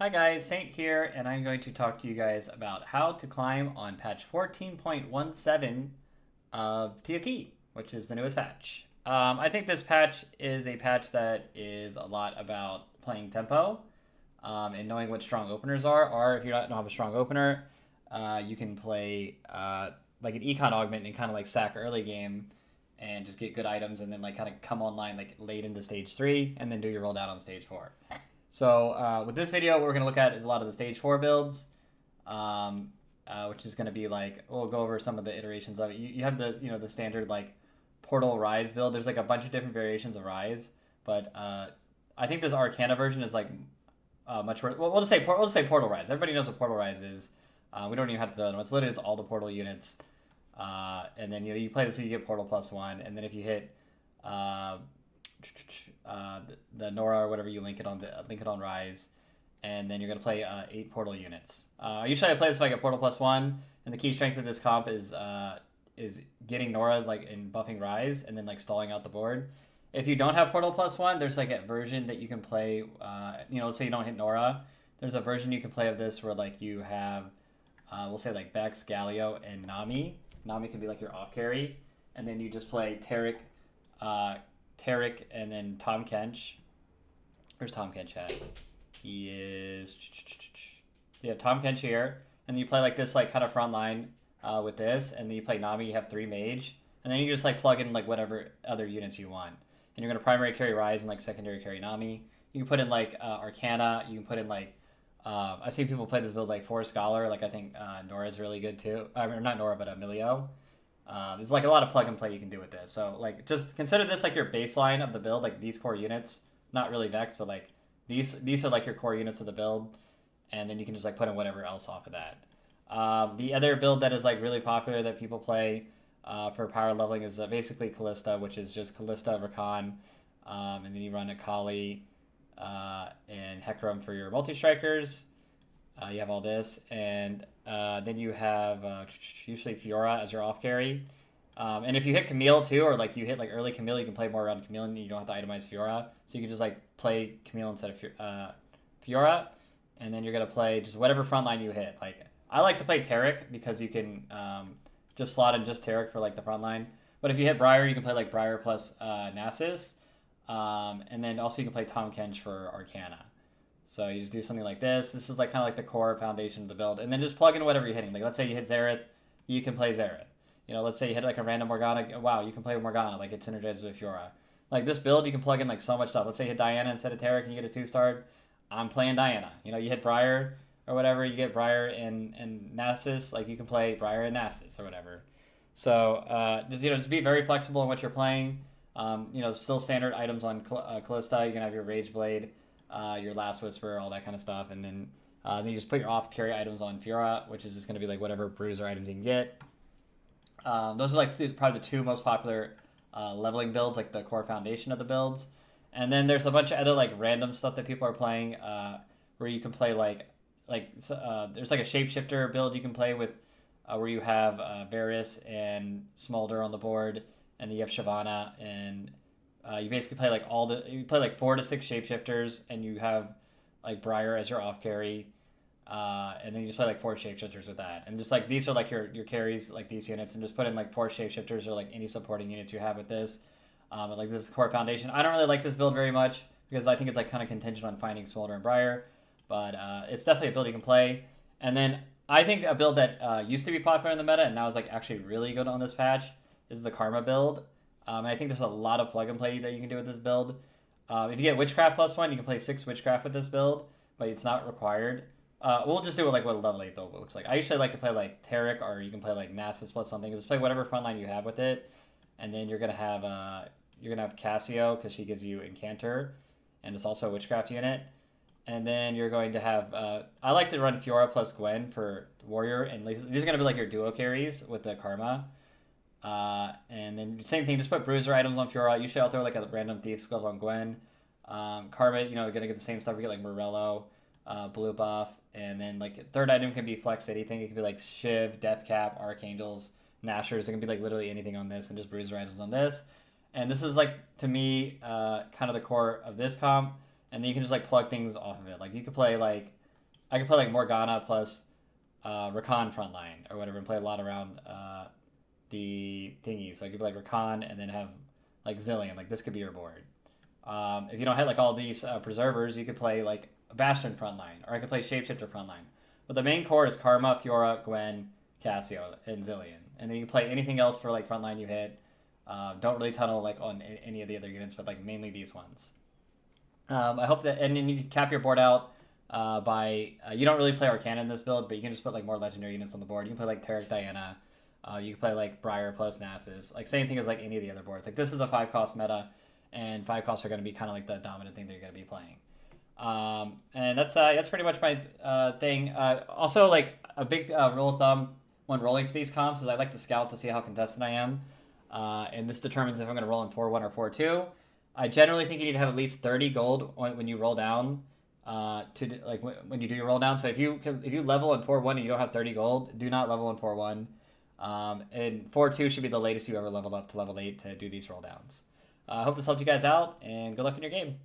Hi guys, Saint here, and I'm going to talk to you guys about how to climb on patch 14.17 of TFT, which is the newest patch. I think this patch is a patch that is a lot about playing tempo and knowing what strong openers are, or if you don't have a strong opener, you can play like an econ augment and kind of like sack early game and just get good items and then like kind of come online like late into stage 3 and then do your roll down on stage 4. So with this video, what we're going to look at is a lot of the stage 4 builds, which is going to be like, we'll go over some of the iterations of it. You have the, the standard like Portal Ryze build. There's like a bunch of different variations of Ryze, but I think this Arcana version is like much worse. Well, we'll just say Portal Ryze. Everybody knows what Portal Ryze is. We don't even have to know. It's literally just all the Portal units. And then, you play this so you get Portal +1, and then if you hit the Nora or whatever, you link it on Ryze, and then you're gonna play 8 portal units. Usually I play this if I get portal +1, and the key strength of this comp is getting Noras like and buffing Ryze, and then like stalling out the board. If you don't have portal +1, there's like a version that you can play. Let's say you don't hit Nora. There's a version you can play of this where like you have, we'll say like Bex, Galio, and Nami. Nami can be like your off carry, and then you just play Tarek, and then Tom Kench. Where's Tom Kench at? He is. So you have Tom Kench here, and then you play like this, like kind of front line with this, and then you play Nami. You have 3 mage, and then you just like plug in like whatever other units you want, and you're gonna primary carry Ryze and like secondary carry Nami. You can put in like Arcana. You can put in like. I've seen people play this build like for Scholar. Like I think Nora's really good too. I mean, not Nora, but Emilio. There's like a lot of plug and play you can do with this. So like just consider this like your baseline of the build, like these core units. Not really Vex, but like these are like your core units of the build, and then you can just like put in whatever else off of that. The other build that is like really popular that people play for power leveling is basically Kalista, which is just Kalista Rakan, and then you run Akali and Hecarim for your multi-strikers. You have all this, and then you have usually Fiora as your off carry. And if you hit Camille too, or like you hit like early Camille, you can play more around Camille, and you don't have to itemize Fiora. So you can just like play Camille instead of Fiora, and then you're gonna play just whatever front line you hit. Like I like to play Tarek because you can just slot in just Tarek for like the front line. But if you hit Briar, you can play like Briar plus Nasus, and then also you can play Tom Kench for Arcana. So you just do something like this. This is like kind of like the core foundation of the build, and then just plug in whatever you're hitting. Like let's say you hit Xerath, you can play Xerath. Let's say you hit like a random Morgana. Wow, you can play with Morgana. Like it synergizes with Fiora. Like this build, you can plug in like so much stuff. Let's say you hit Diana instead of Tarek and you get a 2-star. I'm playing Diana. You hit Briar or whatever. You get Briar and Nasus. Like you can play Briar and Nasus or whatever. So just be very flexible in what you're playing. Still standard items on Kalista. You can have your Rage Blade, your Last Whisper, all that kind of stuff, and then you just put your off carry items on Fiora, which is just going to be like whatever bruiser items you can get. Those are like probably the 2 most popular leveling builds, like the core foundation of the builds. And then there's a bunch of other like random stuff that people are playing, where you can play there's like a shapeshifter build you can play with, where you have Varys and Smolder on the board, and then you have Shyvana, and you basically play you play like 4 to 6 shapeshifters, and you have like Briar as your off carry. And then you just play like 4 shapeshifters with that, and just like these are like your carries, like these units, and just put in like 4 shapeshifters or like any supporting units you have with this. But like this is the core foundation. I don't really like this build very much because I think it's like kind of contingent on finding Smolder and Briar, but it's definitely a build you can play. And then I think a build that used to be popular in the meta and now is like actually really good on this patch is the Karma build. I think there's a lot of plug and play that you can do with this build. If you get Witchcraft +1, you can play 6 Witchcraft with this build, but it's not required. We'll just do it like what a level 8 build looks like. I usually like to play like Tarek, or you can play like Nasus plus something. Just play whatever frontline you have with it, and then you're gonna have Cassio because she gives you Incanter, and it's also a Witchcraft unit. And then you're going to have I like to run Fiora plus Gwen for Warrior, and these are gonna be like your duo carries with the Karma. And then same thing, just put bruiser items on Fiora. Usually I'll throw like a random Thief's Glove on Gwen. Karma, gonna get the same stuff. You get like Morello, blue buff, and then like 3rd item can be flex anything. It can be like Shiv, Deathcap, Archangels, Nashers. It can be like literally anything on this, and just bruiser items on this. And this is like to me kind of the core of this comp. And then you can just like plug things off of it. Like you could play like I could play like Morgana plus Rakan frontline or whatever and play a lot around the thingies. So I could be like Rakan and then have like Zillion. Like this could be your board. If you don't hit like all these preservers, you could play like a Bastion frontline, or I could play Shapeshifter frontline. But the main core is Karma, Fiora, Gwen, Cassio, and Zillion. And then you can play anything else for like frontline you hit. Don't really tunnel like on any of the other units, but like mainly these ones. I hope that, and then you can cap your board out by you don't really play Arcana in this build, but you can just put like more legendary units on the board. You can play like Taric Diana. You can play like Briar plus Nasus. Like same thing as like any of the other boards. Like this is a 5-cost meta, and 5 costs are going to be kind of like the dominant thing that you're going to be playing. And that's pretty much my thing. Also, like a big rule of thumb when rolling for these comps is I like to scout to see how contested I am, and this determines if I'm going to roll in 4-1 or 4-2. I generally think you need to have at least 30 gold when you roll down. When you do your roll down. So if you level in 4-1 and you don't have 30 gold, do not level in 4-1. And 4-2 should be the latest you ever leveled up to level 8 to do these roll downs. I hope this helped you guys out, and good luck in your game.